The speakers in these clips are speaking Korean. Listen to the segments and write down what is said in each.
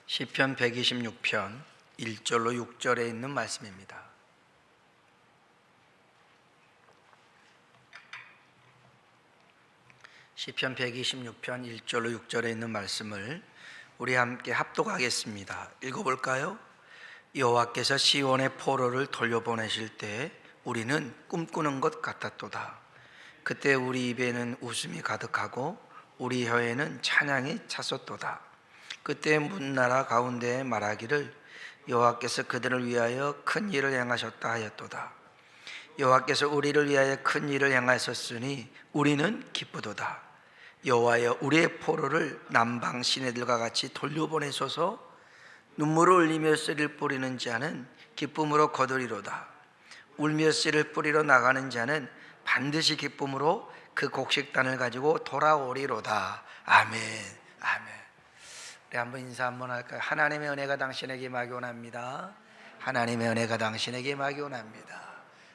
시편 126편 1절로 6절에 있는 말씀입니다. 시편 126편 1절로 6절에 있는 말씀을 우리 함께 합독하겠습니다. 읽어볼까요? 여호와께서 시온의 포로를 돌려보내실 때 우리는 꿈꾸는 것 같았도다. 그때 우리 입에는 웃음이 가득하고 우리 혀에는 찬양이 찼었도다. 그때 문나라 가운데에 말하기를 여호와께서 그들을 위하여 큰 일을 행하셨다 하였도다. 여호와께서 우리를 위하여 큰 일을 행하셨으니 우리는 기쁘도다. 여호와여, 우리의 포로를 남방 시내들과 같이 돌려보내소서. 눈물을 흘리며 씨를 뿌리는 자는 기쁨으로 거두리로다. 울며 씨를 뿌리러 나가는 자는 반드시 기쁨으로 그 곡식단을 가지고 돌아오리로다. 아멘. 아멘. 우리 한번 인사 한번 할까요? 하나님의 은혜가 당신에게 임하기 원합니다. 하나님의 은혜가 당신에게 임하기 원합니다.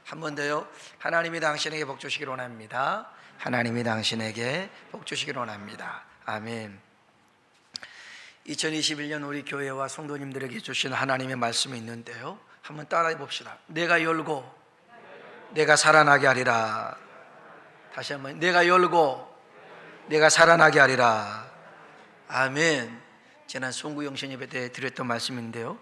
한 번 더요. 하나님이 당신에게 복 주시길 원합니다. 하나님이 당신에게 복 주시길 원합니다. 아멘. 2021년 우리 교회와 성도님들에게 주신 하나님의 말씀이 있는데요, 한번 따라해 봅시다. 내가 열고 내가 살아나게 하리라. 다시 한번, 내가 열고 내가 살아나게 하리라. 아멘. 지난 송구 영신 예배 때 드렸던 말씀인데요,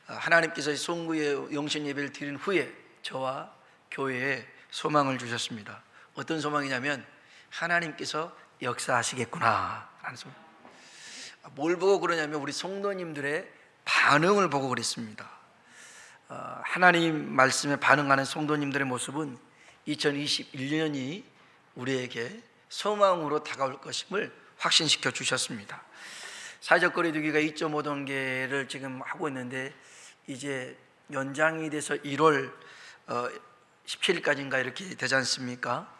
하나님께서 송구 영신 예배를 드린 후에 저와 교회에 소망을 주셨습니다. 어떤 소망이냐면 하나님께서 역사하시겠구나 라는 소망. 뭘 보고 그러냐면 우리 성도님들의 반응을 보고 그랬습니다. 하나님 말씀에 반응하는 성도님들의 모습은 2021년이 우리에게 소망으로 다가올 것임을 확신시켜 주셨습니다. 사회적 거리두기가 2.5단계를 지금 하고 있는데 이제 연장이 돼서 1월 17일까지인가 이렇게 되지 않습니까?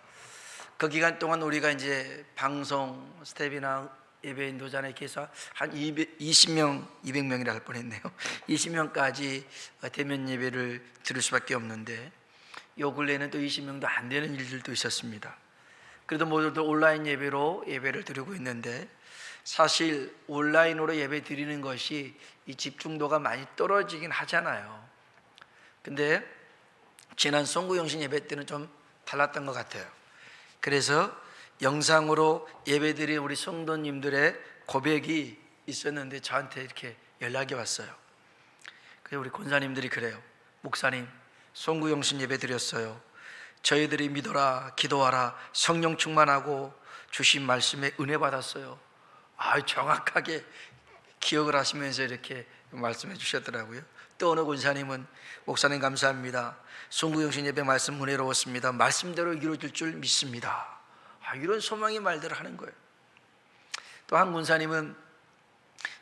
그 기간 동안 우리가 이제 방송 스텝이나 예배 인도자에 계서 한 20명, 200명이라 할 뻔했네요. 20명까지 대면 예배를 들을 수밖에 없는데 요 근래에는 또 20명도 안 되는 일들도 있었습니다. 그래도 모두들 온라인 예배로 예배를 드리고 있는데, 사실 온라인으로 예배 드리는 것이 이 집중도가 많이 떨어지긴 하잖아요. 근데 지난 송구영신 예배 때는 좀 달랐던 것 같아요. 그래서 영상으로 예배 드린 우리 성도님들의 고백이 있었는데 저한테 이렇게 연락이 왔어요. 그래서 우리 권사님들이 그래요. 목사님, 송구영신 예배 드렸어요. 저희들이 믿어라, 기도하라, 성령 충만하고 주신 말씀에 은혜 받았어요. 정확하게 기억을 하시면서 이렇게 말씀해 주셨더라고요. 또 어느 권사님은 목사님 감사합니다. 송구영신 예배 말씀 은혜로웠습니다. 말씀대로 이루어질 줄 믿습니다. 이런 소망의 말들을 하는 거예요. 또 한 권사님은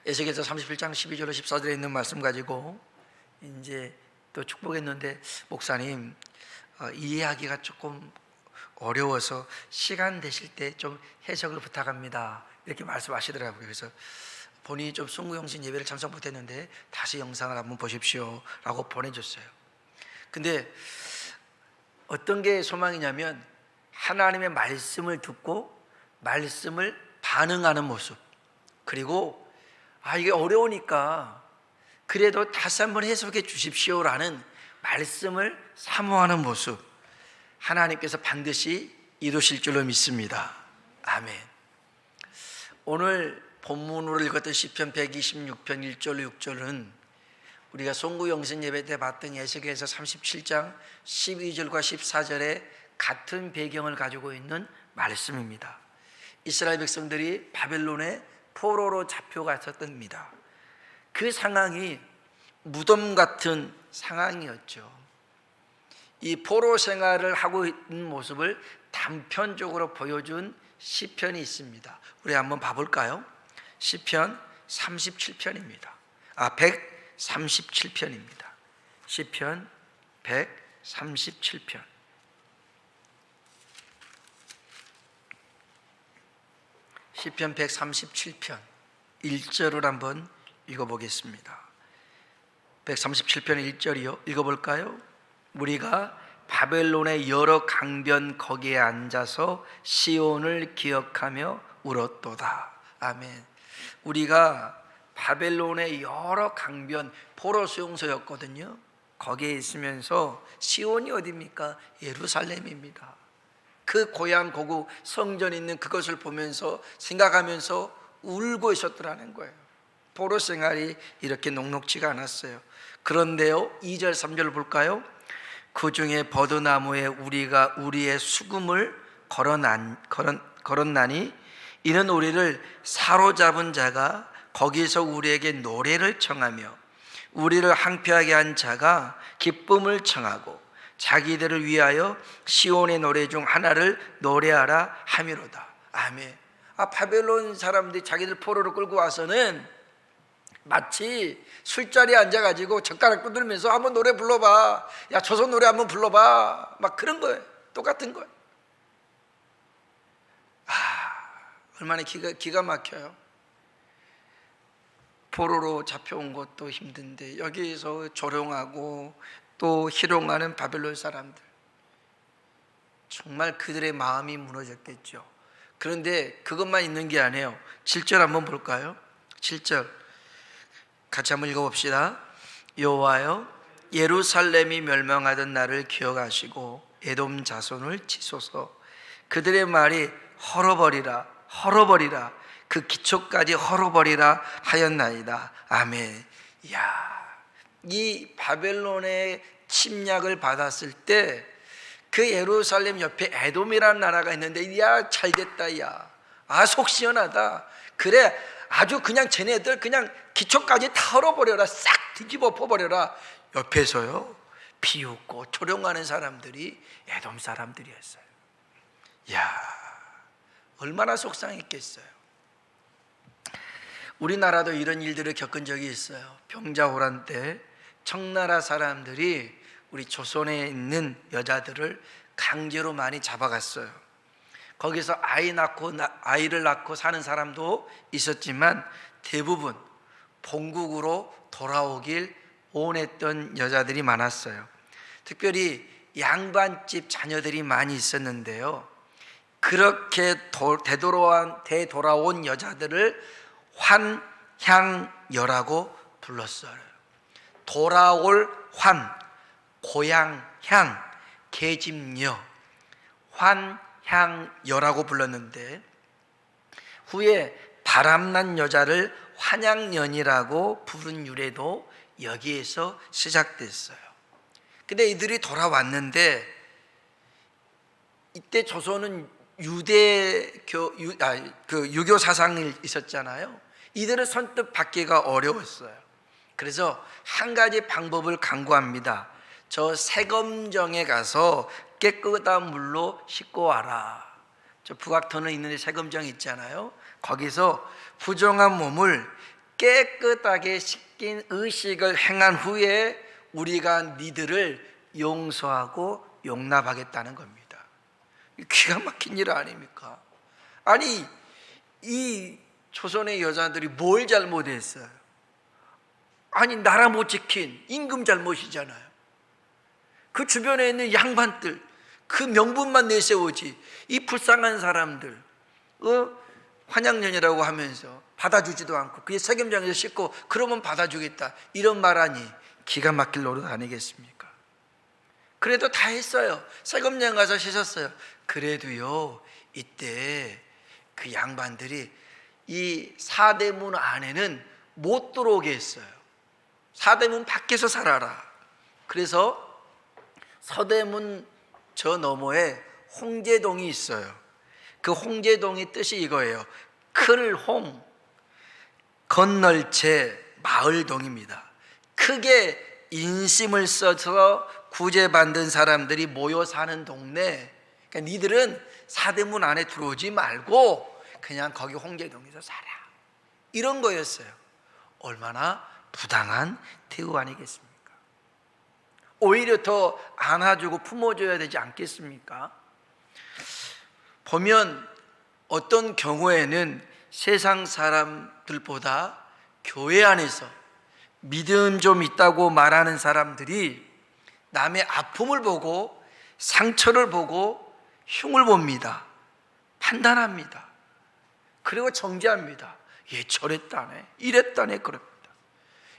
에스겔서 37장 12절로 14절에 있는 말씀 가지고 이제 또 축복했는데, 목사님 이해하기가 조금 어려워서 시간 되실 때 좀 해석을 부탁합니다. 이렇게 말씀하시더라고요. 그래서 본인이 좀 송구영신 예배를 참석 못했는데 다시 영상을 한번 보십시오 라고 보내줬어요. 근데 어떤 게 소망이냐면 하나님의 말씀을 듣고 말씀을 반응하는 모습, 그리고 이게 어려우니까 그래도 다시 한번 해석해 주십시오 라는 말씀을 사모하는 모습, 하나님께서 반드시 이루실 줄로 믿습니다. 아멘. 오늘 본문으로 읽었던 시편 126편 1절 6절은 우리가 송구영신 예배 때 봤던 에스겔서 37장 12절과 14절에 같은 배경을 가지고 있는 말씀입니다. 이스라엘 백성들이 바벨론의 포로로 잡혀갔었답니다. 그 상황이 무덤 같은 상황이었죠. 이 포로 생활을 하고 있는 모습을 단편적으로 보여준 시편이 있습니다. 우리 한번 봐볼까요? 시편 37편입니다. 137편입니다. 시편 137편. 시편 137편 1절을 한번 읽어보겠습니다. 137편 1절이요. 읽어볼까요? 우리가 바벨론의 여러 강변 거기에 앉아서 시온을 기억하며 울었도다. 아멘. 우리가 바벨론의 여러 강변 포로 수용소였거든요. 거기에 있으면서 시온이 어디입니까? 예루살렘입니다. 그 고향 고국 성전 있는 그것을 보면서 생각하면서 울고 있었더라는 거예요. 포로 생활이 이렇게 녹록지가 않았어요. 그런데요, 2절 3절 볼까요? 그 중에 버드나무에 우리가 우리의 수금을 걸었나니 이는 우리를 사로잡은 자가 거기서 우리에게 노래를 청하며 우리를 항폐하게 한 자가 기쁨을 청하고 자기들을 위하여 시온의 노래 중 하나를 노래하라 함이로다. 아멘. 바벨론 사람들이 자기들 포로로 끌고 와서는 마치 술자리에 앉아가지고 젓가락 두들면서 한번 노래 불러봐, 야 조선 노래 한번 불러봐, 막 그런 거예요. 똑같은 거예요. 얼마나 기가 막혀요. 포로로 잡혀온 것도 힘든데 여기서 조롱하고 또 희롱하는 바벨론 사람들, 정말 그들의 마음이 무너졌겠죠. 그런데 그것만 있는 게 아니에요. 7절 한번 볼까요? 7절 같이 한번 읽어봅시다. 여호와여, 예루살렘이 멸망하던 날을 기억하시고 에돔 자손을 치소서. 그들의 말이 헐어버리라 헐어버리라, 그 기초까지 헐어버리라 하였나이다. 아멘. 이야, 이 바벨론의 침략을 받았을 때 그 예루살렘 옆에 에돔이라는 나라가 있는데, 야 잘됐다, 야 속 시원하다. 그래, 아주 그냥 쟤네들 그냥 기초까지 다 헐어버려라, 싹 뒤집어 엎어버려라. 옆에서요 비웃고 조롱하는 사람들이 에돔 사람들이었어요. 야, 얼마나 속상했겠어요. 우리나라도 이런 일들을 겪은 적이 있어요. 병자호란 때 청나라 사람들이 우리 조선에 있는 여자들을 강제로 많이 잡아갔어요. 거기서 아이를 낳고 사는 사람도 있었지만 대부분 본국으로 돌아오길 원했던 여자들이 많았어요. 특별히 양반집 자녀들이 많이 있었는데요, 그렇게 되돌아온 여자들을 환향여라고 불렀어요. 돌아올 환, 고향향, 계집녀, 환향여라고 불렀는데, 후에 바람난 여자를 환양년이라고 부른 유래도 여기에서 시작됐어요. 근데 이들이 돌아왔는데, 이때 조선은 유교 사상이 있었잖아요. 이들을 선뜻 받기가 어려웠어요. 그래서 한 가지 방법을 강구합니다. 저 세검정에 가서 깨끗한 물로 씻고 와라. 저 북악천에 있는 세검정 있잖아요. 거기서 부정한 몸을 깨끗하게 씻긴 의식을 행한 후에 우리가 니들을 용서하고 용납하겠다는 겁니다. 기가 막힌 일 아닙니까? 아니, 이 조선의 여자들이 뭘 잘못했어요? 아니, 나라 못 지킨 임금 잘못이잖아요. 그 주변에 있는 양반들, 그 명분만 내세우지, 이 불쌍한 사람들 환양년이라고 하면서 받아주지도 않고, 그게 세겜장에서 씻고 그러면 받아주겠다, 이런 말하니 기가 막힐 노릇 아니겠습니까? 그래도 다 했어요. 세검장 가서 씻었어요. 그래도요, 이때 그 양반들이 이 사대문 안에는 못 들어오게 했어요. 사대문 밖에서 살아라. 그래서 서대문 저 너머에 홍제동이 있어요. 그 홍제동의 뜻이 이거예요. 클홍, 건널 채 마을동입니다. 크게 인심을 써서 구제받은 사람들이 모여 사는 동네. 그러니까 니들은 사대문 안에 들어오지 말고 그냥 거기 홍제동에서 살아, 이런 거였어요. 얼마나 부당한 대우 아니겠습니까? 오히려 더 안아주고 품어줘야 되지 않겠습니까? 보면 어떤 경우에는 세상 사람들보다 교회 안에서 믿음 좀 있다고 말하는 사람들이 남의 아픔을 보고 상처를 보고 흉을 봅니다. 판단합니다. 그리고 정죄합니다. 얘 저랬다네, 이랬다네, 그럽니다.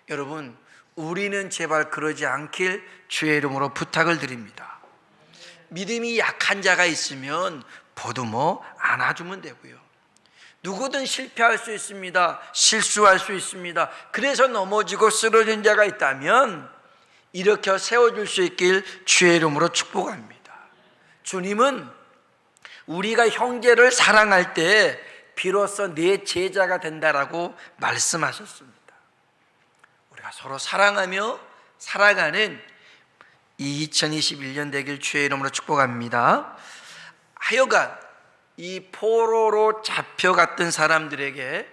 여러분, 우리는 제발 그러지 않길 주의 이름으로 부탁을 드립니다. 믿음이 약한 자가 있으면 보듬어 안아주면 되고요. 누구든 실패할 수 있습니다. 실수할 수 있습니다. 그래서 넘어지고 쓰러진 자가 있다면 일으켜 세워줄 수 있길 주의 이름으로 축복합니다. 주님은 우리가 형제를 사랑할 때 비로소 내 제자가 된다라고 말씀하셨습니다. 우리가 서로 사랑하며 살아가는 이 2021년 되길 주의 이름으로 축복합니다. 하여간 이 포로로 잡혀갔던 사람들에게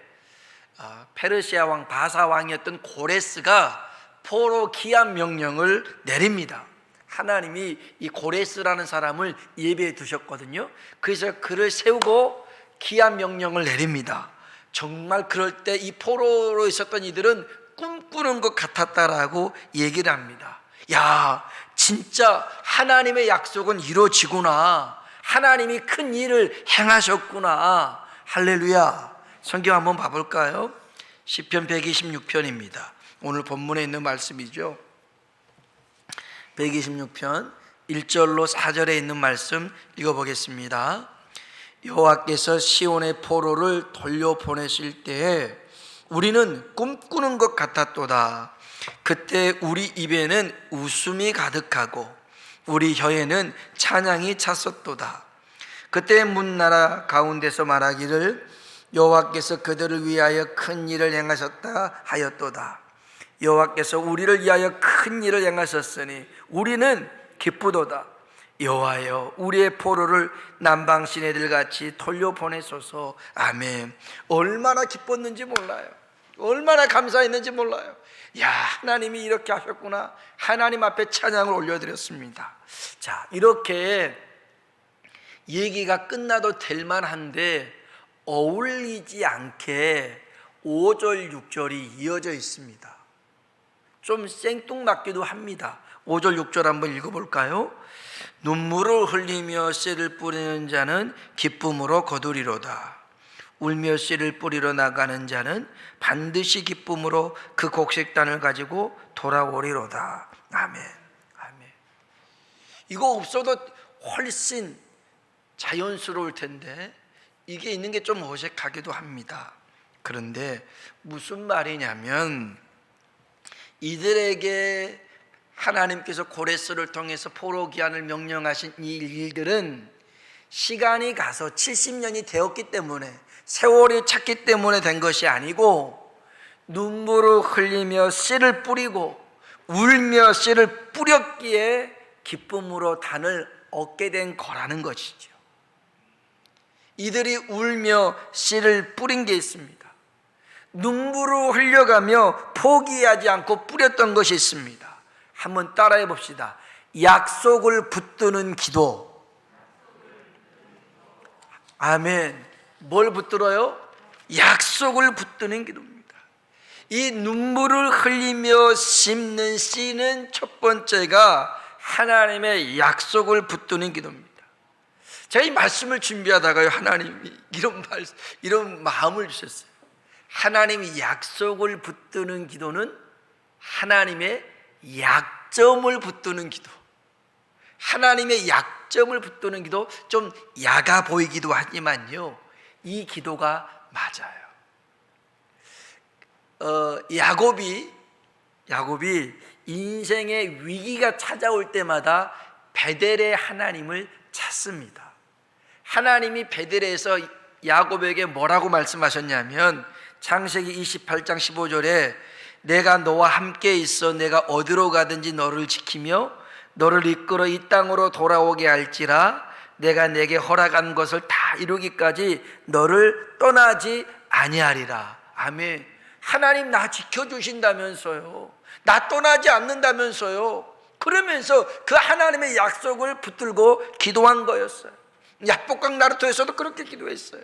페르시아 왕 바사 왕이었던 고레스가 포로 기한 명령을 내립니다. 하나님이 이 고레스라는 사람을 예배해 두셨거든요. 그래서 그를 세우고 기한 명령을 내립니다. 정말 그럴 때 이 포로로 있었던 이들은 꿈꾸는 것 같았다라고 얘기를 합니다. 야, 진짜 하나님의 약속은 이루어지구나. 하나님이 큰 일을 행하셨구나. 할렐루야. 성경 한번 봐볼까요? 시편 126편입니다. 오늘 본문에 있는 말씀이죠. 126편 1절로 4절에 있는 말씀 읽어보겠습니다. 여호와께서 시온의 포로를 돌려보내실 때에 우리는 꿈꾸는 것 같았도다. 그때 우리 입에는 웃음이 가득하고 우리 혀에는 찬양이 찼었도다. 그때 문나라 가운데서 말하기를 여호와께서 그들을 위하여 큰 일을 행하셨다 하였도다. 여호와께서 우리를 위하여 큰 일을 행하셨으니 우리는 기쁘도다. 여호와여, 우리의 포로를 남방 시내들같이 돌려보내소서. 아멘. 얼마나 기뻤는지 몰라요. 얼마나 감사했는지 몰라요. 야, 하나님이 이렇게 하셨구나. 하나님 앞에 찬양을 올려드렸습니다. 자, 이렇게 얘기가 끝나도 될 만한데 어울리지 않게 5절 6절이 이어져 있습니다. 좀 생뚱맞기도 합니다. 5절 6절 한번 읽어볼까요? 눈물을 흘리며 씨를 뿌리는 자는 기쁨으로 거두리로다. 울며 씨를 뿌리러 나가는 자는 반드시 기쁨으로 그 곡식단을 가지고 돌아오리로다. 아멘. 아멘. 이거 없어도 훨씬 자연스러울 텐데 이게 있는 게 좀 어색하기도 합니다. 그런데 무슨 말이냐면 이들에게 하나님께서 고레스를 통해서 포로 귀환을 명령하신 이 일들은 시간이 가서 70년이 되었기 때문에, 세월이 찼기 때문에 된 것이 아니고 눈물을 흘리며 씨를 뿌리고 울며 씨를 뿌렸기에 기쁨으로 단을 얻게 된 거라는 것이죠. 이들이 울며 씨를 뿌린 게 있습니다. 눈물을 흘려가며 포기하지 않고 뿌렸던 것이 있습니다. 한번 따라해 봅시다. 약속을 붙드는 기도. 아멘. 뭘 붙들어요? 약속을 붙드는 기도입니다. 이 눈물을 흘리며 심는 씨는 첫 번째가 하나님의 약속을 붙드는 기도입니다. 제가 이 말씀을 준비하다가요, 하나님이 이런 마음을 주셨어요. 하나님이 약속을 붙드는 기도는 하나님의 약점을 붙드는 기도. 하나님의 약점을 붙드는 기도, 좀 야가 보이기도 하지만요, 이 기도가 맞아요. 야곱이 인생의 위기가 찾아올 때마다 베델의 하나님을 찾습니다. 하나님이 베델에서 야곱에게 뭐라고 말씀하셨냐면 창세기 28장 15절에 내가 너와 함께 있어 내가 어디로 가든지 너를 지키며 너를 이끌어 이 땅으로 돌아오게 할지라 내가 내게 허락한 것을 다 이루기까지 너를 떠나지 아니하리라. 아멘. 하나님 나 지켜주신다면서요, 나 떠나지 않는다면서요. 그러면서 그 하나님의 약속을 붙들고 기도한 거였어요. 야복강 나루토에서도 그렇게 기도했어요.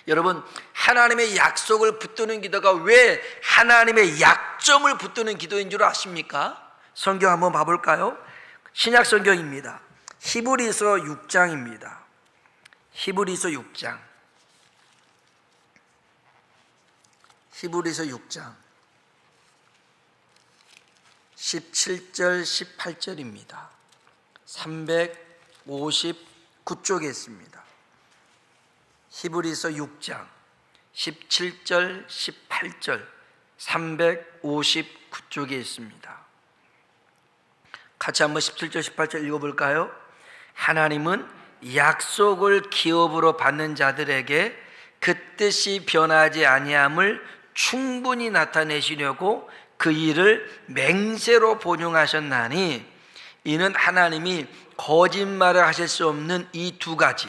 여러분, 하나님의 약속을 붙드는 기도가 왜 하나님의 약점을 붙드는 기도인 줄 아십니까? 성경 한번 봐볼까요? 신약 성경입니다. 히브리서 6장입니다. 히브리서 6장 히브리서 6장 17절 18절입니다. 359쪽에 있습니다. 히브리서 6장 17절 18절 359쪽에 있습니다. 같이 한번 17절 18절 읽어볼까요? 하나님은 약속을 기업으로 받는 자들에게 그 뜻이 변하지 아니함을 충분히 나타내시려고 그 일을 맹세로 본용하셨나니, 이는 하나님이 거짓말을 하실 수 없는 이 두 가지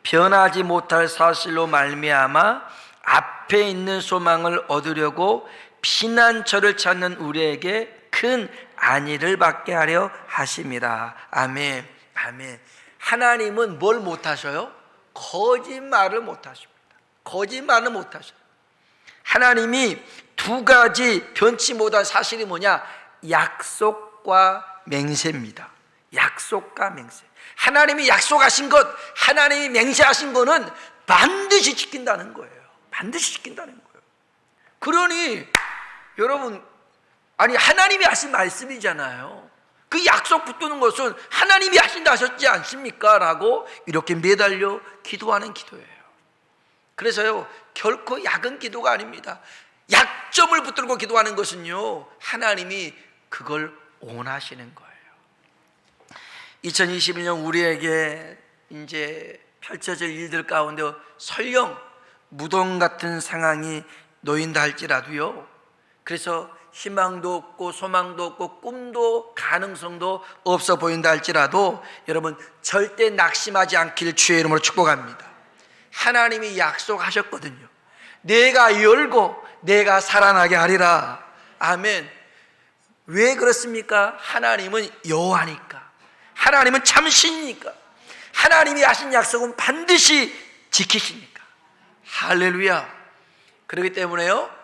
변하지 못할 사실로 말미암아 앞에 있는 소망을 얻으려고 피난처를 찾는 우리에게 큰 안위를 받게 하려 하심이라. 아멘. 아멘. 하나님은 뭘 못하셔요? 거짓말을 못하십니다. 거짓말을 못하셔요. 하나님이 두 가지 변치 못한 사실이 뭐냐? 약속과 맹세입니다. 약속과 맹세. 하나님이 약속하신 것, 하나님이 맹세하신 것은 반드시 지킨다는 거예요. 반드시 지킨다는 거예요. 그러니 여러분, 아니 하나님이 하신 말씀이잖아요. 그 약속 붙드는 것은 하나님이 하신다 하셨지 않습니까? 라고 이렇게 매달려 기도하는 기도예요. 그래서요, 결코 약은 기도가 아닙니다. 약점을 붙들고 기도하는 것은요, 하나님이 그걸 원하시는 거예요. 2021년 우리에게 이제 펼쳐질 일들 가운데 설령 무덤 같은 상황이 놓인다 할지라도요, 그래서 희망도 없고 소망도 없고 꿈도 가능성도 없어 보인다 할지라도 여러분 절대 낙심하지 않기를 주의 이름으로 축복합니다. 하나님이 약속하셨거든요. 내가 열고 내가 살아나게 하리라. 아멘. 왜 그렇습니까? 하나님은 여호와니까. 하나님은 참신이니까. 하나님이 하신 약속은 반드시 지키시니까. 할렐루야. 그렇기 때문에요,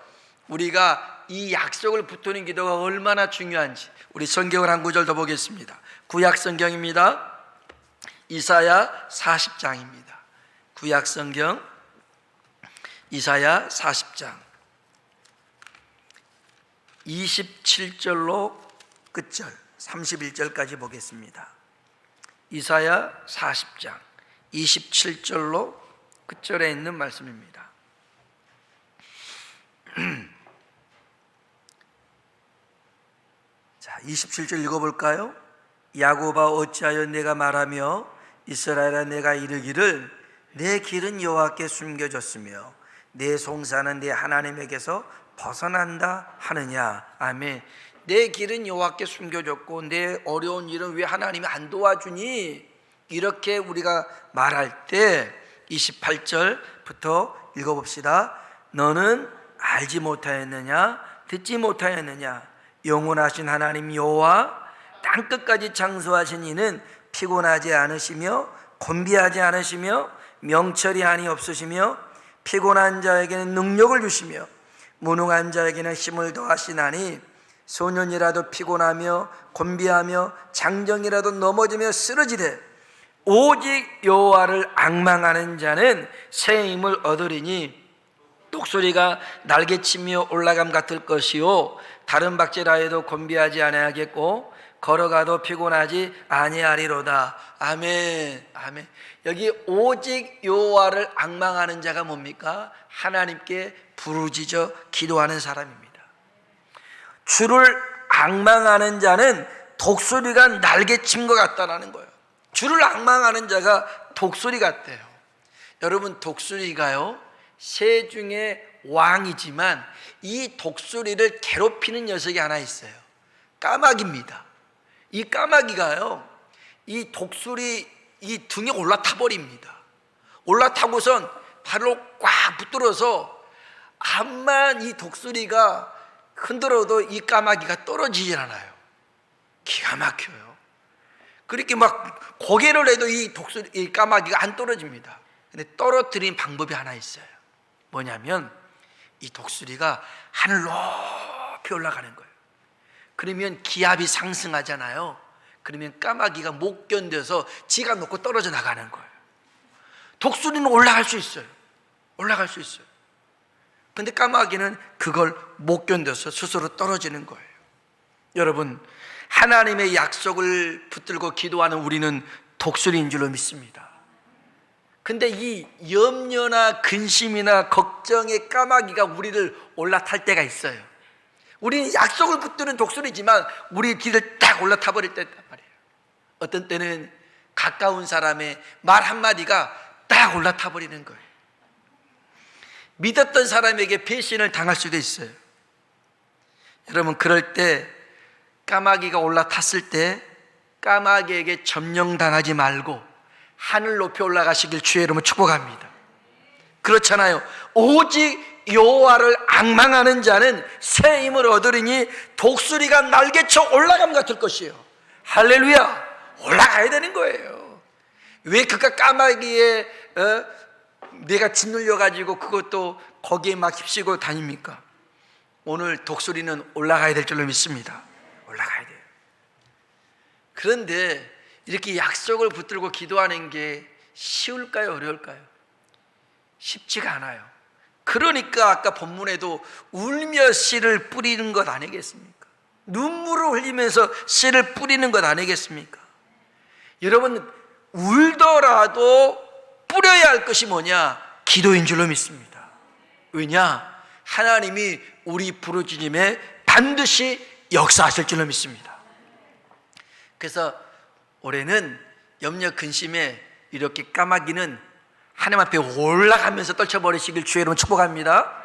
우리가 이 약속을 붙드는 기도가 얼마나 중요한지 우리 성경을 한 구절 더 보겠습니다. 구약 성경입니다. 이사야 40장입니다. 구약 성경 이사야 40장 27절로 끝절 31절까지 보겠습니다. 이사야 40장 27절로 끝절에 있는 말씀입니다. 자, 27절 읽어볼까요? 야곱아 어찌하여 내가 말하며 이스라엘아 내가 이르기를 내 길은 여호와께 숨겨졌으며 내 송사는 내 하나님에게서 벗어난다 하느냐. 아멘. 내 길은 여호와께 숨겨졌고 내 어려운 일은 왜 하나님이 안 도와주니? 이렇게 우리가 말할 때 28절부터 읽어봅시다. 너는 알지 못하였느냐? 듣지 못하였느냐? 영원하신 하나님 여호와 땅끝까지 창조하신 이는 피곤하지 않으시며 곤비하지 않으시며 명철이 한이 없으시며 피곤한 자에게는 능력을 주시며 무능한 자에게는 힘을 더하시나니 소년이라도 피곤하며 곤비하며 장정이라도 넘어지며 쓰러지되 오직 여호와를 앙망하는 자는 새 힘을 얻으리니 독수리가 날개치며 올라감 같을 것이요 다른 박제라 해도 곤비하지 아니하겠고 걸어가도 피곤하지 아니하리로다. 아멘. 아멘. 여기 오직 여호와를 앙망하는 자가 뭡니까? 하나님께 부르짖어 기도하는 사람입니다. 주를 앙망하는 자는 독수리가 날개친 것 같다라는 거예요. 주를 앙망하는 자가 독수리 같대요. 여러분, 독수리가요 새 중에 왕이지만 이 독수리를 괴롭히는 녀석이 하나 있어요. 까마귀입니다. 이 까마귀가요 이 독수리 이 등에 올라타 버립니다. 올라타고선 발로 꽉 붙들어서 암만 이 독수리가 흔들어도 이 까마귀가 떨어지질 않아요. 기가 막혀요. 그렇게 막 고개를 해도 이 까마귀가 안 떨어집니다. 근데 떨어뜨린 방법이 하나 있어요. 뭐냐면 이 독수리가 하늘 높이 올라가는 거예요. 그러면 기압이 상승하잖아요. 그러면 까마귀가 못 견뎌서 지가 놓고 떨어져 나가는 거예요. 독수리는 올라갈 수 있어요. 올라갈 수 있어요. 근데 까마귀는 그걸 못 견뎌서 스스로 떨어지는 거예요. 여러분, 하나님의 약속을 붙들고 기도하는 우리는 독수리인 줄로 믿습니다. 근데 이 염려나 근심이나 걱정의 까마귀가 우리를 올라탈 때가 있어요. 우리는 약속을 붙드는 독수리지만 우리 길을 딱 올라타 버릴 때단 말이에요. 어떤 때는 가까운 사람의 말 한마디가 딱 올라타 버리는 거예요. 믿었던 사람에게 배신을 당할 수도 있어요. 여러분, 그럴 때 까마귀가 올라탔을 때 까마귀에게 점령당하지 말고 하늘 높이 올라가시길 주의 이름으로 축복합니다. 그렇잖아요. 오직 여호와를 앙망하는 자는 새 힘을 얻으리니 독수리가 날개쳐 올라감 같을 것이에요. 할렐루야. 올라가야 되는 거예요. 왜 그깟 까마귀에 내가 짓눌려 가지고 그것도 거기에 막 휩쓰고 다닙니까? 오늘 독수리는 올라가야 될 줄로 믿습니다. 올라가야 돼요. 그런데 이렇게 약속을 붙들고 기도하는 게 쉬울까요? 어려울까요? 쉽지가 않아요. 그러니까 아까 본문에도 울며 씨를 뿌리는 것 아니겠습니까? 눈물을 흘리면서 씨를 뿌리는 것 아니겠습니까? 여러분, 울더라도 뿌려야 할 것이 뭐냐? 기도인 줄로 믿습니다. 왜냐? 하나님이 우리 부르짖음에 반드시 역사하실 줄로 믿습니다. 그래서 올해는 염려 근심에 이렇게 까마귀는 하나님 앞에 올라가면서 떨쳐버리시길 주의 이름으로 축복합니다.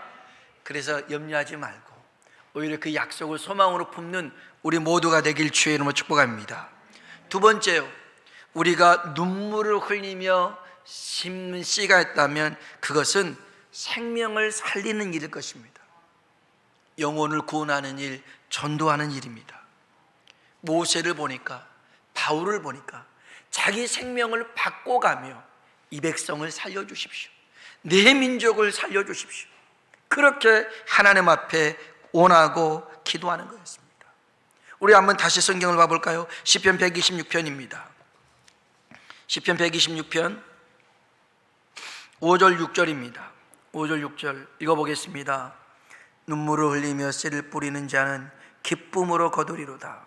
그래서 염려하지 말고 오히려 그 약속을 소망으로 품는 우리 모두가 되길 주의 이름으로 축복합니다. 두 번째요, 우리가 눈물을 흘리며 심는 씨가 있다면 그것은 생명을 살리는 일일 것입니다. 영혼을 구원하는 일, 전도하는 일입니다. 모세를 보니까, 바울을 보니까 자기 생명을 바꿔가며 이 백성을 살려주십시오, 내 민족을 살려주십시오, 그렇게 하나님 앞에 원하고 기도하는 거였습니다. 우리 한번 다시 성경을 봐볼까요? 시편 126편입니다. 시편 126편 5절 6절입니다. 5절 6절 읽어보겠습니다. 눈물을 흘리며 씨를 뿌리는 자는 기쁨으로 거두리로다.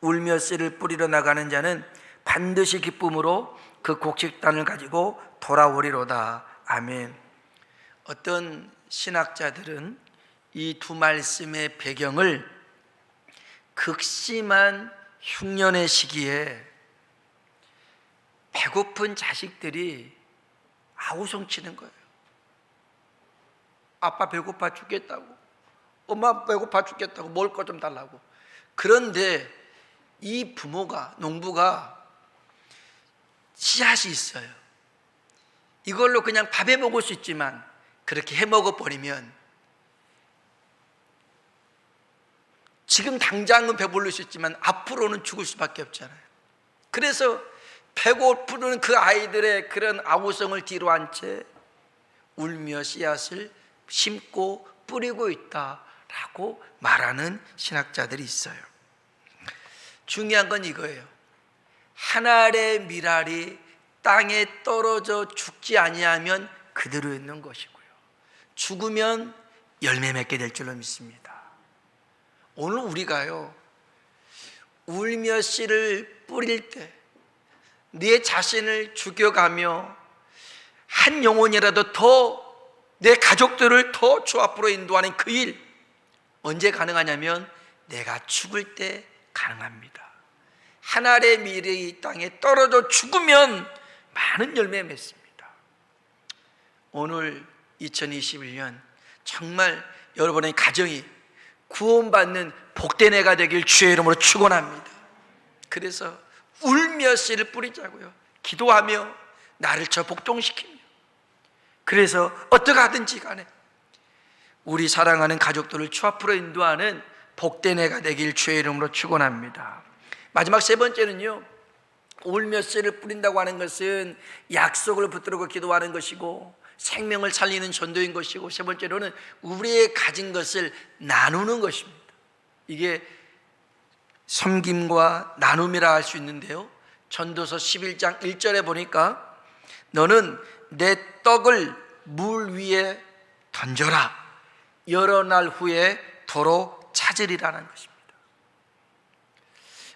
울며 씨를 뿌리러 나가는 자는 반드시 기쁨으로 그 곡식단을 가지고 돌아오리로다. 아멘. 어떤 신학자들은 이 두 말씀의 배경을 극심한 흉년의 시기에 배고픈 자식들이 아우성치는 거예요. 아빠 배고파 죽겠다고, 엄마 배고파 죽겠다고, 먹을 것 좀 달라고. 그런데 이 부모가, 농부가 씨앗이 있어요. 이걸로 그냥 밥해 먹을 수 있지만 그렇게 해 먹어버리면 지금 당장은 배부를 수 있지만 앞으로는 죽을 수밖에 없잖아요. 그래서 배고프는 그 아이들의 그런 아우성을 뒤로 한 채 울며 씨앗을 심고 뿌리고 있다라고 말하는 신학자들이 있어요. 중요한 건 이거예요. 한 알의 밀알이 땅에 떨어져 죽지 아니하면 그대로 있는 것이고요, 죽으면 열매 맺게 될 줄로 믿습니다. 오늘 우리가요, 울며 씨를 뿌릴 때 내 자신을 죽여가며 한 영혼이라도 더 내 가족들을 더 주 앞으로 인도하는 그 일, 언제 가능하냐면 내가 죽을 때 가능합니다. 한 알의 밀이 땅에 떨어져 죽으면 많은 열매 맺습니다. 오늘 2021년 정말 여러분의 가정이 구원받는 복된 해가 되길 주의 이름으로 축원합니다. 그래서 울며 씨를 뿌리자고요, 기도하며 나를 저 복동시키며, 그래서 어떻게 하든지 간에 우리 사랑하는 가족들을 주 앞으로 인도하는 복된 해가 되길 주의 이름으로 축원합니다. 마지막 세 번째는요, 울며 씨를 뿌린다고 하는 것은 약속을 붙들고 기도하는 것이고 생명을 살리는 전도인 것이고, 세 번째로는 우리의 가진 것을 나누는 것입니다. 이게 섬김과 나눔이라 할 수 있는데요, 전도서 11장 1절에 보니까 너는 내 떡을 물 위에 던져라, 여러 날 후에 도로 찾으리라는 것입니다.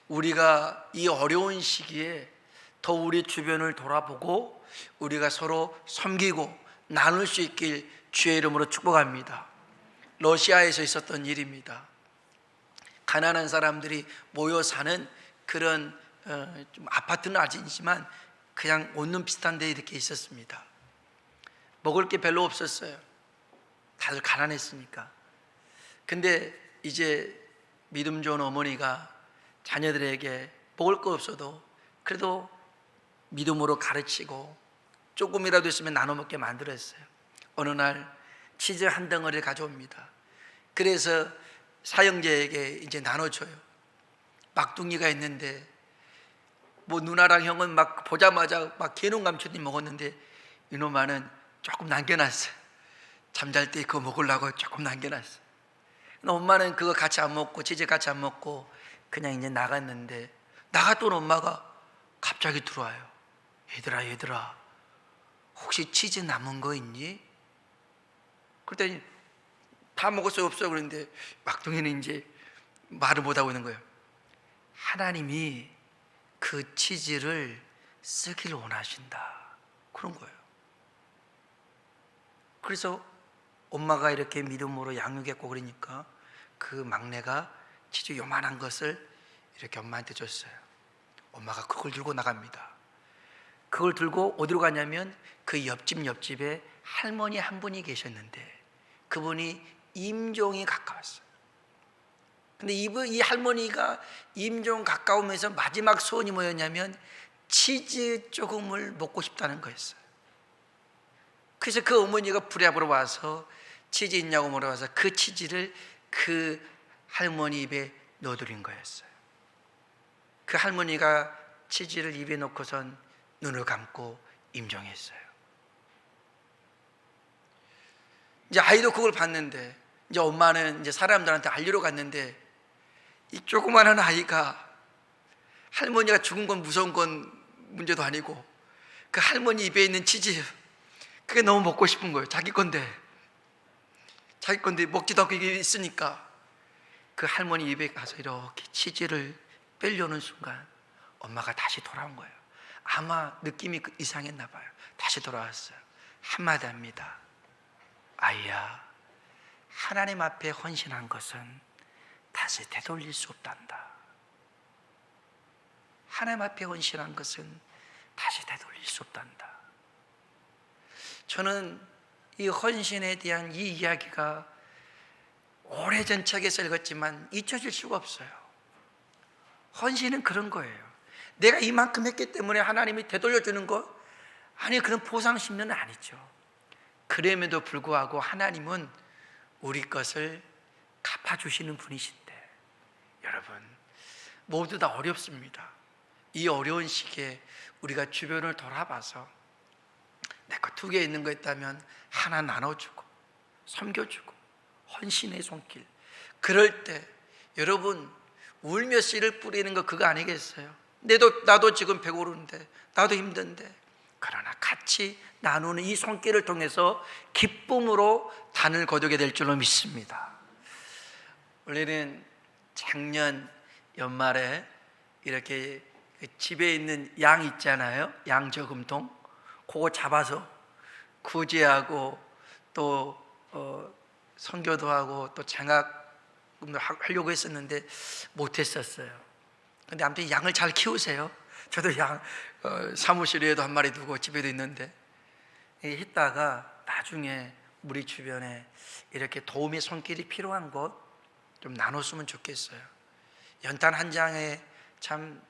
우리가 이 어려운 시기에 더 우리 주변을 돌아보고 우리가 서로 섬기고 나눌 수 있길 주의 이름으로 축복합니다. 러시아에서 있었던 일입니다. 가난한 사람들이 모여 사는 그런 좀 아파트는 아니지만 그냥 원룸 비슷한 데 이렇게 있었습니다. 먹을 게 별로 없었어요. 다들 가난했으니까. 근데 이제 믿음 좋은 어머니가 자녀들에게 먹을 거 없어도 그래도 믿음으로 가르치고 조금이라도 있으면 나눠 먹게 만들었어요. 어느 날 치즈 한 덩어리를 가져옵니다. 그래서 사형제에게 이제 나눠줘요. 막둥이가 있는데 뭐 누나랑 형은 막 보자마자 막 개눈 감추더니 먹었는데 이놈아는 조금 남겨놨어요. 잠잘 때 그거 먹으려고 조금 남겨놨어요. 엄마는 그거 같이 안 먹고 치즈 같이 안 먹고 그냥 이제 나갔는데 나갔던 엄마가 갑자기 들어와요. 얘들아 혹시 치즈 남은 거 있니? 그랬더니 다 먹었어요 없어요 그런데 막둥이는 이제 말을 못하고 있는 거예요. 하나님이 그 치즈를 쓰길 원하신다 그런 거예요. 그래서 엄마가 이렇게 믿음으로 양육했고 그러니까 그 막내가 치즈 요만한 것을 이렇게 엄마한테 줬어요. 엄마가 그걸 들고 나갑니다. 그걸 들고 어디로 가냐면 그 옆집에 할머니 한 분이 계셨는데 그분이 임종이 가까웠어요. 근데 이 할머니가 임종 가까우면서 마지막 소원이 뭐였냐면 치즈 조금을 먹고 싶다는 거였어요. 그래서 그 어머니가 부랴부랴 와서 치즈 있냐고 물어봐서 그 치즈를 그 할머니 입에 넣어드린 거였어요. 그 할머니가 치즈를 입에 넣고선 눈을 감고 임종했어요. 이제 아이도 그걸 봤는데 이제 엄마는 이제 사람들한테 알리러 갔는데 이 조그마한 아이가 할머니가 죽은 건 무서운 건 문제도 아니고 그 할머니 입에 있는 치즈 그게 너무 먹고 싶은 거예요. 자기 건데 먹지도 않고 이게 있으니까 그 할머니 입에 가서 이렇게 치즈를 빼려는 순간 엄마가 다시 돌아온 거예요. 아마 느낌이 이상했나 봐요. 다시 돌아왔어요. 한마디 합니다. 아이야, 하나님 앞에 헌신한 것은 다시 되돌릴 수 없단다. 하나님 앞에 헌신한 것은 다시 되돌릴 수 없단다. 저는 이 헌신에 대한 이 이야기가 오래전 책에서 읽었지만 잊혀질 수가 없어요. 헌신은 그런 거예요. 내가 이만큼 했기 때문에 하나님이 되돌려주는 것? 아니, 그런 보상심리는 아니죠. 그럼에도 불구하고 하나님은 우리 것을 갚아주시는 분이신데, 여러분 모두 다 어렵습니다. 이 어려운 시기에 우리가 주변을 돌아봐서 내 거 2개 있는 거 있다면 하나 나눠주고 섬겨주고 헌신의 손길, 그럴 때 여러분 울며 씨를 뿌리는 거 그거 아니겠어요? 나도 지금 배고픈데 나도 힘든데, 그러나 같이 나누는 이 손길을 통해서 기쁨으로 단을 거두게 될 줄로 믿습니다. 원래는 작년 연말에 이렇게 집에 있는 양 있잖아요, 양 저금통, 그거 잡아서 구제하고 또 선교도 하고 또 장학금도 하려고 했었는데 못했었어요. 근데 아무튼 양을 잘 키우세요. 저도 양 사무실에도 한 마리 두고 집에도 있는데, 했다가 나중에 우리 주변에 이렇게 도움의 손길이 필요한 곳 좀 나눴으면 좋겠어요. 연탄 한 장에 참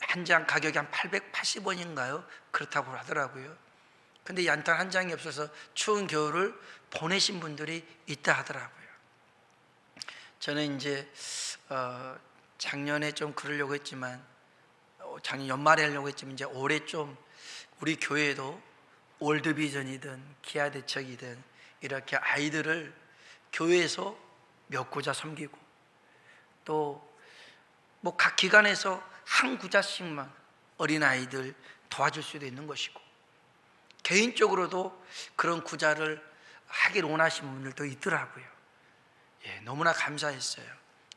한 장 가격이 한 880원인가요? 그렇다고 하더라고요. 근데 연탄 한 장이 없어서 추운 겨울을 보내신 분들이 있다 하더라고요. 저는 이제 작년에 좀 그러려고 했지만, 작년 연말에 하려고 했지만 이제 올해 좀 우리 교회도 월드비전이든 기아대책이든 이렇게 아이들을 교회에서 몇 구자 섬기고 또 뭐 각 기관에서 한 구자씩만 어린아이들 도와줄 수도 있는 것이고, 개인적으로도 그런 구자를 하길 원하시는 분들도 있더라고요. 예, 너무나 감사했어요.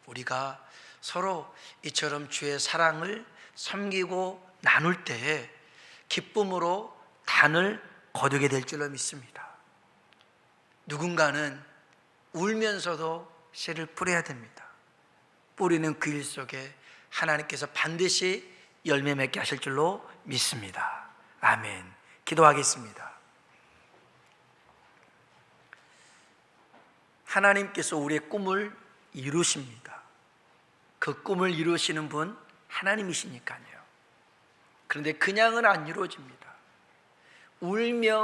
우리가 서로 이처럼 주의 사랑을 섬기고 나눌 때에 기쁨으로 단을 거두게 될 줄로 믿습니다. 누군가는 울면서도 씨를 뿌려야 됩니다. 뿌리는 그 일 속에 하나님께서 반드시 열매 맺게 하실 줄로 믿습니다. 아멘. 기도하겠습니다. 하나님께서 우리의 꿈을 이루십니다. 그 꿈을 이루시는 분 하나님이시니까요. 그런데 그냥은 안 이루어집니다. 울며